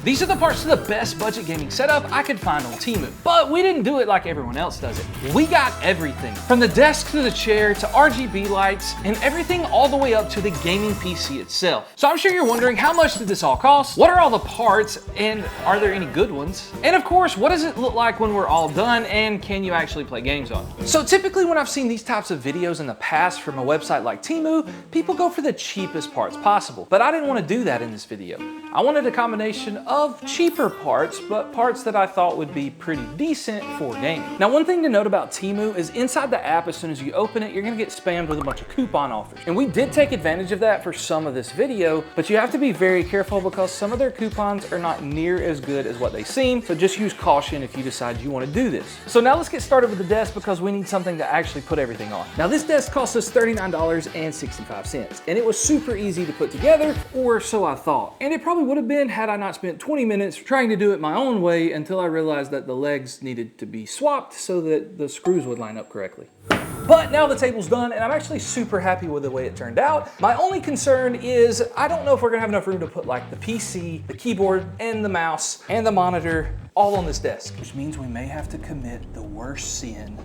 These are the parts to the best budget gaming setup I could find on Temu. But we didn't do it like everyone else does it. We got everything, from the desk to the chair to RGB lights and everything all the way up to the gaming PC itself. So I'm sure you're wondering, how much did this all cost? What are all the parts, and are there any good ones? And of course, what does it look like when we're all done, and can you actually play games on it? So typically when I've seen these types of videos in the past from a website like Temu, people go for the cheapest parts possible. But I didn't want to do that in this video. I wanted a combination of cheaper parts, but parts that I thought would be pretty decent for gaming. Now, one thing to note about Temu is inside the app, as soon as you open it, you're gonna get spammed with a bunch of coupon offers. And we did take advantage of that for some of this video, but you have to be very careful because some of their coupons are not near as good as what they seem. So just use caution if you decide you want to do this. So now let's get started with the desk because we need something to actually put everything on. Now this desk cost us $39.65, and it was super easy to put together, or so I thought. And it probably would have been had I not spent 20 minutes trying to do it my own way until I realized that the legs needed to be swapped so that the screws would line up correctly. But now the table's done, and I'm actually super happy with the way it turned out. My only concern is I don't know if we're gonna have enough room to put like the PC, the keyboard, and the mouse, and the monitor all on this desk, which means we may have to commit the worst sin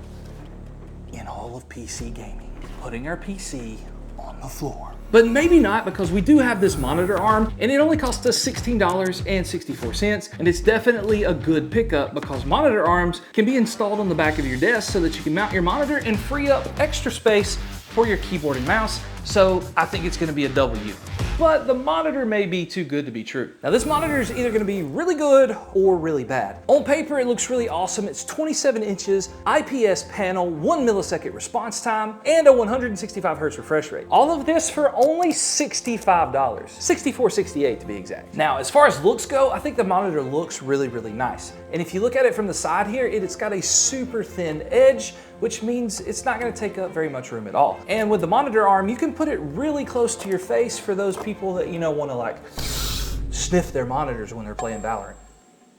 in all of PC gaming, putting our PC on the floor. But maybe not, because we do have this monitor arm, and it only cost us $16.64, and it's definitely a good pickup because monitor arms can be installed on the back of your desk so that you can mount your monitor and free up extra space for your keyboard and mouse. So I think it's gonna be a W. But the monitor may be too good to be true. Now this monitor is either gonna be really good or really bad. On paper, it looks really awesome. It's 27 inches, IPS panel, 1 millisecond response time, and a 165 hertz refresh rate. All of this for only $65, $64.68 to be exact. Now, as far as looks go, I think the monitor looks really, really nice. And if you look at it from the side here, it's got a super thin edge, which means it's not gonna take up very much room at all. And with the monitor arm, you can put it really close to your face for those people that, you know, wanna like sniff their monitors when they're playing Valorant.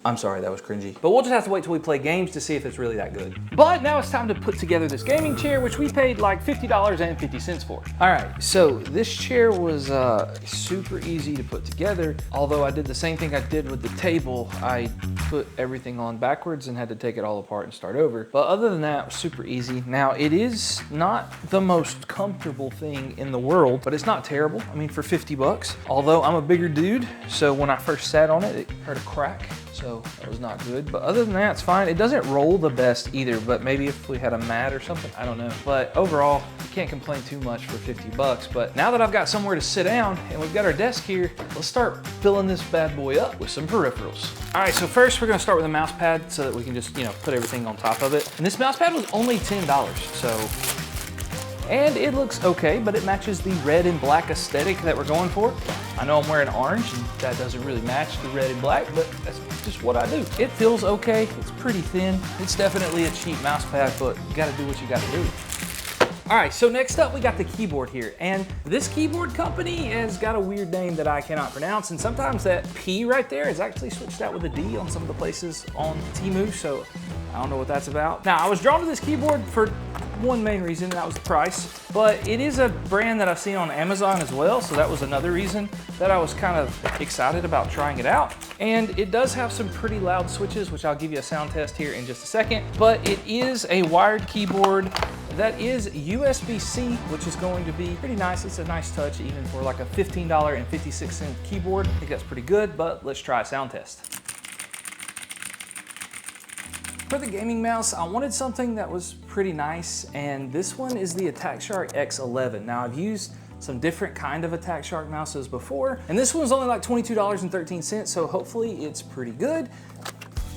I'm sorry, that was cringy. But we'll just have to wait till we play games to see if it's really that good. But now it's time to put together this gaming chair, which we paid like $50.50 for. All right, so this chair was super easy to put together. Although I did the same thing I did with the table. I put everything on backwards and had to take it all apart and start over. But other than that, it was super easy. Now, it is not the most comfortable thing in the world, but it's not terrible. I mean, for 50 bucks. Although I'm a bigger dude, so when I first sat on it, it heard a crack. So that was not good. But other than that, it's fine. It doesn't roll the best either, but maybe if we had a mat or something, I don't know. But overall, you can't complain too much for 50 bucks. But now that I've got somewhere to sit down and we've got our desk here, let's start filling this bad boy up with some peripherals. All right, so first we're gonna start with a mouse pad so that we can just, you know, put everything on top of it. And this mouse pad was only $10, and it looks okay, but it matches the red and black aesthetic that we're going for. I know I'm wearing orange, and that doesn't really match the red and black, but that's just what I do. It feels okay, it's pretty thin. It's definitely a cheap mouse pad, but you gotta do what you gotta do. All right, so next up we got the keyboard here, and this keyboard company has got a weird name that I cannot pronounce, and sometimes that P right there is actually switched out with a D on some of the places on Temu, so I don't know what that's about. Now, I was drawn to this keyboard for one main reason, and that was the price, but it is a brand that I've seen on Amazon as well, so that was another reason that I was kind of excited about trying it out. And it does have some pretty loud switches, which I'll give you a sound test here in just a second, but it is a wired keyboard that is USB-C, which is going to be pretty nice. It's a nice touch even for like a $15.56 keyboard. I think that's pretty good, but let's try a sound test. For the gaming mouse, I wanted something that was pretty nice, and this one is the Attack Shark X11. Now, I've used some different kind of Attack Shark mouses before, and this one's only like $22.13, so hopefully it's pretty good.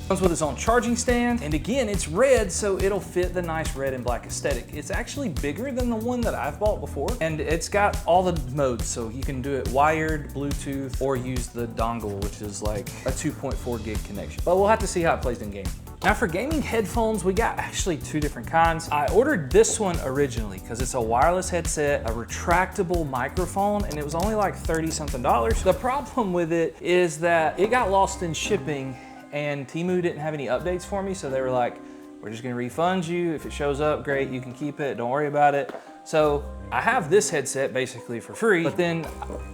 Comes with its own charging stand, and again, it's red, so it'll fit the nice red and black aesthetic. It's actually bigger than the one that I've bought before, and it's got all the modes, so you can do it wired, Bluetooth, or use the dongle, which is like a 2.4 gig connection. But we'll have to see how it plays in game. Now for gaming headphones, we got actually two different kinds. I ordered this one originally because it's a wireless headset, a retractable microphone, and it was only like 30-something dollars. The problem with it is that it got lost in shipping, and Temu didn't have any updates for me, so they were like, we're just gonna refund you. If it shows up, great, you can keep it, don't worry about it. So I have this headset basically for free, but then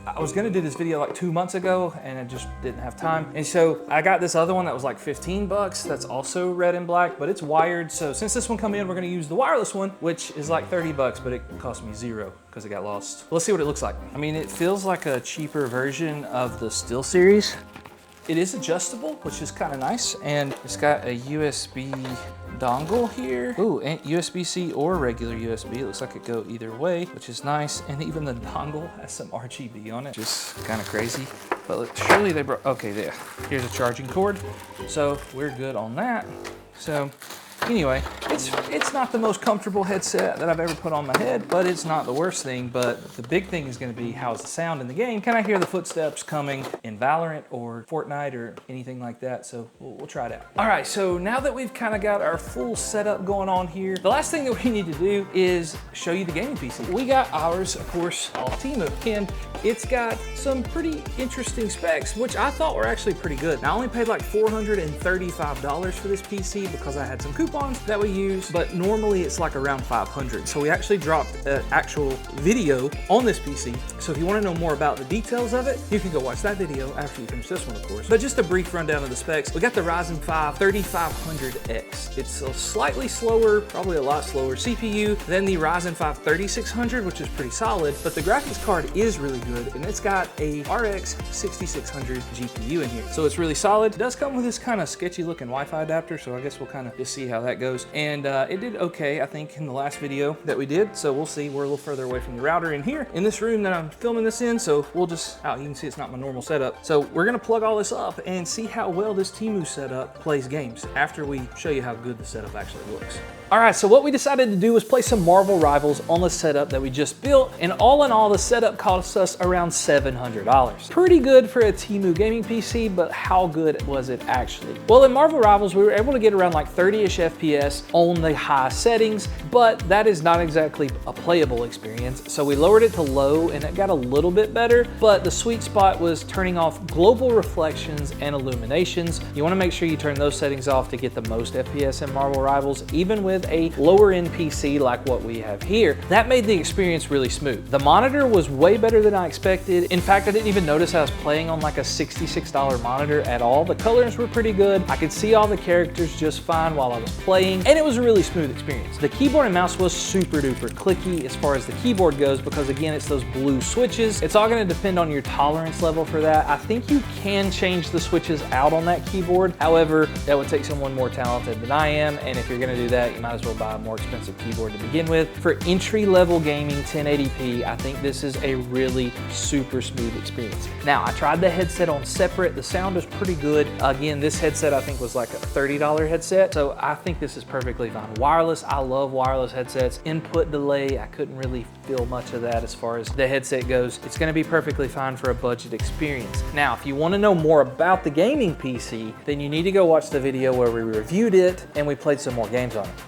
I was gonna do this video like 2 months ago and I just didn't have time. And so I got this other one that was like 15 bucks. That's also red and black, but it's wired. So since this one come in, we're gonna use the wireless one, which is like 30 bucks, but it cost me $0 because it got lost. Let's see what it looks like. I mean, it feels like a cheaper version of the SteelSeries. It is adjustable, which is kind of nice. And it's got a USB dongle here. Ooh, and USB-C or regular USB. It looks like it go either way, which is nice. And even the dongle has some RGB on it, just kind of crazy. But look, surely they brought, okay, there. Here's a charging cord. So we're good on that. So anyway, it's not the most comfortable headset that I've ever put on my head, but it's not the worst thing. But the big thing is gonna be how's the sound in the game? Can I hear the footsteps coming in Valorant or Fortnite or anything like that? So we'll try it out. All right, so now that we've kind of got our full setup going on here, the last thing that we need to do is show you the gaming PC. We got ours, of course, all Temu, and it's got some pretty interesting specs, which I thought were actually pretty good. Now, I only paid like $435 for this PC because I had some coupons that we use, but normally it's like around 500. So we actually dropped an actual video on this PC. So if you want to know more about the details of it, you can go watch that video after you finish this one, of course. But just a brief rundown of the specs. We got the Ryzen 5 3500X. It's a slightly slower, probably a lot slower CPU than the Ryzen 5 3600, which is pretty solid, but the graphics card is really good, and it's got a RX 6600 GPU in here. So it's really solid. It does come with this kind of sketchy looking Wi-Fi adapter, so I guess we'll kind of just see how that goes. And it did okay, I think, in the last video that we did. So we'll see. We're a little further away from the router in here, in this room that I'm filming this in. So we'll just, you can see it's not my normal setup. So we're gonna plug all this up and see how well this Temu setup plays games after we show you how good the setup actually looks. All right, so what we decided to do was play some Marvel Rivals on the setup that we just built, and all in all, the setup cost us around $700. Pretty good for a Temu gaming PC, but how good was it actually? Well, in Marvel Rivals, we were able to get around like 30-ish FPS on the high settings, but that is not exactly a playable experience. So we lowered it to low, and it got a little bit better, but the sweet spot was turning off global reflections and illuminations. You wanna make sure you turn those settings off to get the most FPS in Marvel Rivals, even with a lower end PC like what we have here. That made the experience really smooth. The monitor was way better than I expected. In fact, I didn't even notice I was playing on like a $66 monitor at all. The colors were pretty good. I could see all the characters just fine while I was playing, and it was a really smooth experience. The keyboard and mouse was super duper clicky as far as the keyboard goes, because again, it's those blue switches. It's all gonna depend on your tolerance level for that. I think you can change the switches out on that keyboard. However, that would take someone more talented than I am, and if you're gonna do that, you might as well buy a more expensive keyboard to begin with. For entry-level gaming 1080p, I think this is a really super smooth experience. Now, I tried the headset on separate. The sound is pretty good. Again, this headset I think was like a $30 headset, so I think this is perfectly fine. Wireless, I love wireless headsets. Input delay, I couldn't really feel much of that as far as the headset goes. It's gonna be perfectly fine for a budget experience. Now, if you wanna know more about the gaming PC, then you need to go watch the video where we reviewed it and we played some more games on it.